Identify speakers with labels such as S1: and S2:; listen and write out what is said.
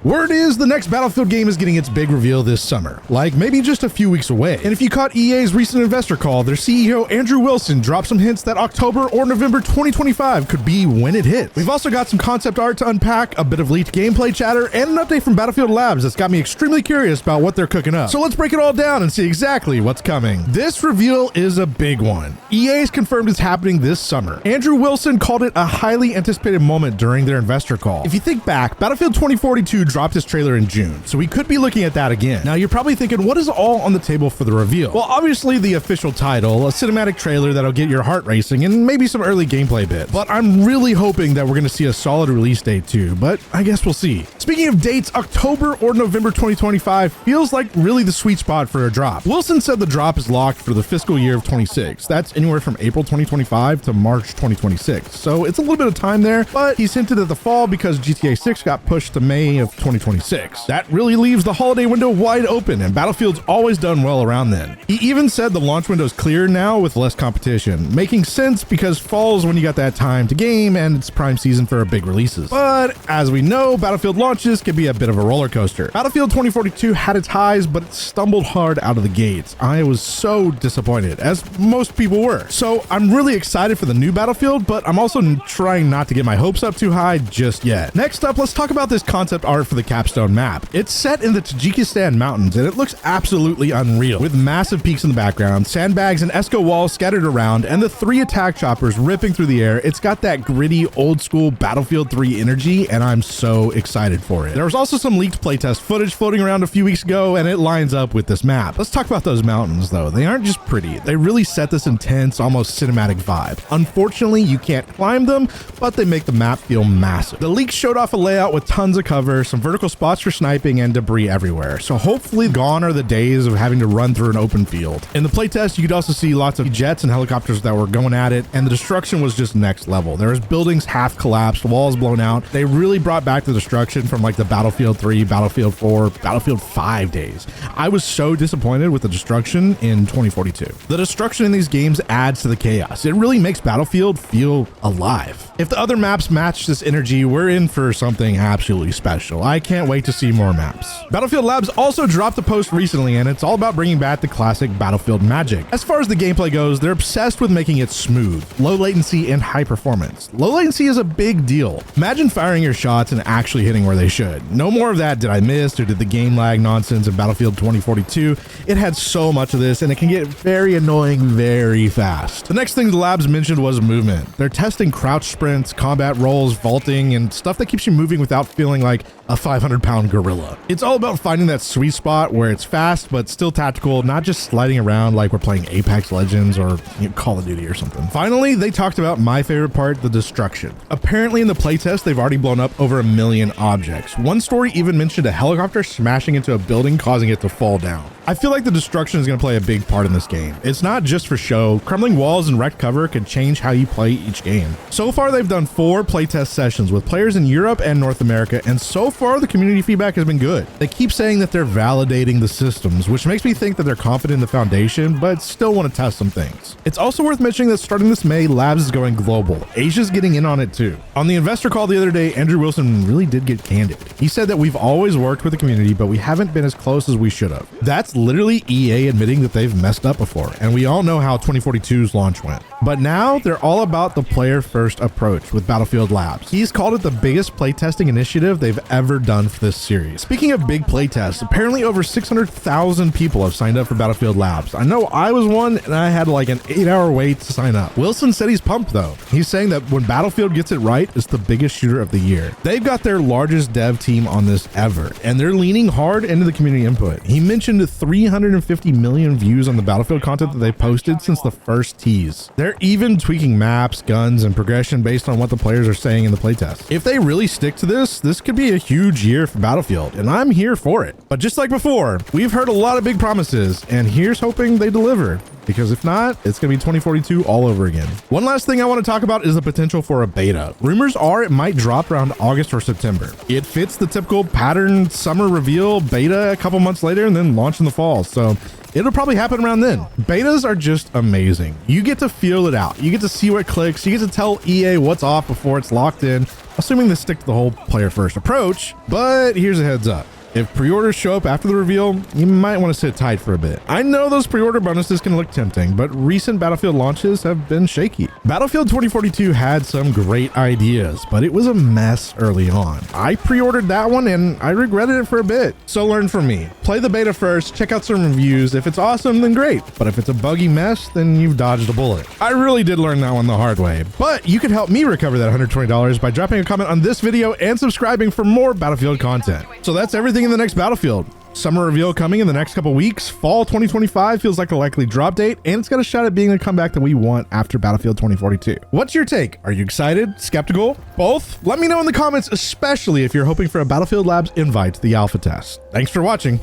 S1: Word is the next Battlefield game is getting its big reveal this summer, like maybe just a few weeks away. And if you caught EA's recent investor call, their CEO Andrew Wilson dropped some hints that October or November 2025 could be when it hits. We've also got some concept art to unpack, a bit of leaked gameplay chatter, and an update from Battlefield Labs that's got me extremely curious about what they're cooking up. So let's break it all down and see exactly what's coming. This reveal is a big one. EA's confirmed it's happening this summer. Andrew Wilson called it a highly anticipated moment during their investor call. If you think back, Battlefield 2042 dropped its trailer in June, so we could be looking at that again. Now you're probably thinking, what is all on the table for the reveal? Well, obviously the official title, a cinematic trailer that'll get your heart racing, and maybe some early gameplay bits. But I'm really hoping that we're going to see a solid release date too, but I guess we'll see. Speaking of dates, October or November 2025 feels like really the sweet spot for a drop. Wilson said the drop is locked for the fiscal year of 26. That's anywhere from April 2025 to March 2026. So it's a little bit of time there, but he's hinted at the fall because GTA 6 got pushed to May of 2026. That really leaves the holiday window wide open, and Battlefield's always done well around then. He even said the launch window's clear now with less competition, making sense because fall's when you got that time to game and it's prime season for big releases. But as we know, Battlefield launches can be a bit of a roller coaster. Battlefield 2042 had its highs, but it stumbled hard out of the gates. I was so disappointed, as most people were. So I'm really excited for the new Battlefield, but I'm also trying not to get my hopes up too high just yet. Next up, let's talk about this concept art for the Capstone map. It's set in the Tajikistan mountains, and it looks absolutely unreal, with massive peaks in the background, sandbags and Esco walls scattered around, and the 3 attack choppers ripping through the air. It's got that gritty, old school Battlefield 3 energy, and I'm so excited for it. There was also some leaked playtest footage floating around a few weeks ago, and it lines up with this map. Let's talk about those mountains though. They aren't just pretty, they really set this intense, almost cinematic vibe. Unfortunately, you can't climb them, but they make the map feel massive. The leaks showed off a layout with tons of cover, some vertical spots for sniping, and debris everywhere. So hopefully gone are the days of having to run through an open field. In the playtest, you could also see lots of jets and helicopters that were going at it, and the destruction was just next level. There was buildings half collapsed, walls blown out. They really brought back the destruction from like the Battlefield 3, Battlefield 4, Battlefield 5 days. I was so disappointed with the destruction in 2042. The destruction in these games adds to the chaos. It really makes Battlefield feel alive. If the other maps match this energy, we're in for something absolutely special. I can't wait to see more maps. Battlefield Labs also dropped a post recently, and it's all about bringing back the classic Battlefield magic. As far as the gameplay goes, they're obsessed with making it smooth, low latency, and high performance. Low latency is a big deal. Imagine firing your shots and actually hitting where they should. No more of that did I miss or did the game lag nonsense in Battlefield 2042. It had so much of this, and it can get very annoying very fast. The next thing the labs mentioned was movement. They're testing crouch sprints, combat rolls, vaulting, and stuff that keeps you moving without feeling like a 500-pound gorilla. It's all about finding that sweet spot where it's fast but still tactical, not just sliding around like we're playing Apex Legends or Call of Duty or something. Finally, they talked about my favorite part, the destruction. Apparently in the playtest, they've already blown up over 1 million objects. One story even mentioned a helicopter smashing into a building, causing it to fall down. I feel like the destruction is going to play a big part in this game. It's not just for show. Crumbling walls and wrecked cover can change how you play each game. So far, they've done 4 playtest sessions with players in Europe and North America, and so far the community feedback has been good. They keep saying that they're validating the systems, which makes me think that they're confident in the foundation, but still want to test some things. It's also worth mentioning that starting this May, Labs is going global. Asia's getting in on it too. On the investor call the other day, Andrew Wilson really did get candid. He said that we've always worked with the community, but we haven't been as close as we should have. That's literally EA admitting that they've messed up before, and we all know how 2042's launch went. But now they're all about the player first approach with Battlefield Labs. He's called it the biggest playtesting initiative they've ever done for this series. Speaking of big playtests, apparently over 600,000 people have signed up for Battlefield Labs. I know I was one, and I had like an 8-hour wait to sign up. Wilson said he's pumped though. He's saying that when Battlefield gets it right, it's the biggest shooter of the year. They've got their largest dev team on this ever, and they're leaning hard into the community input. He mentioned 350 million views on the Battlefield content that they posted since the first tease. They're even tweaking maps, guns, and progression based on what the players are saying in the playtest. If they really stick to this could be a huge year for Battlefield, and I'm here for it. But just like before, we've heard a lot of big promises, and here's hoping they deliver. because if not, it's going to be 2042 all over again. One last thing I want to talk about is the potential for a beta. Rumors are it might drop around August or September. It fits the typical pattern summer reveal, beta a couple months later, and then launch in the fall. So it'll probably happen around then. Betas are just amazing. You get to feel it out. You get to see what clicks. You get to tell EA what's off before it's locked in, assuming they stick to the whole player first approach. But here's a heads up. If pre-orders show up after the reveal, you might want to sit tight for a bit. I know those pre-order bonuses can look tempting, but recent Battlefield launches have been shaky. Battlefield 2042 had some great ideas, but it was a mess early on. I pre-ordered that one and I regretted it for a bit. So learn from me. Play the beta first, check out some reviews. If it's awesome, then great. But if it's a buggy mess, then you've dodged a bullet. I really did learn that one the hard way, but you can help me recover that $120 by dropping a comment on this video and subscribing for more Battlefield content. So that's everything in the next Battlefield. Summer reveal coming in the next couple weeks. Fall 2025 feels like a likely drop date, and it's got a shot at being the comeback that we want after Battlefield 2042. What's your take? Are you excited? Skeptical? Both? Let me know in the comments, especially if you're hoping for a Battlefield Labs invite to the alpha test. Thanks for watching.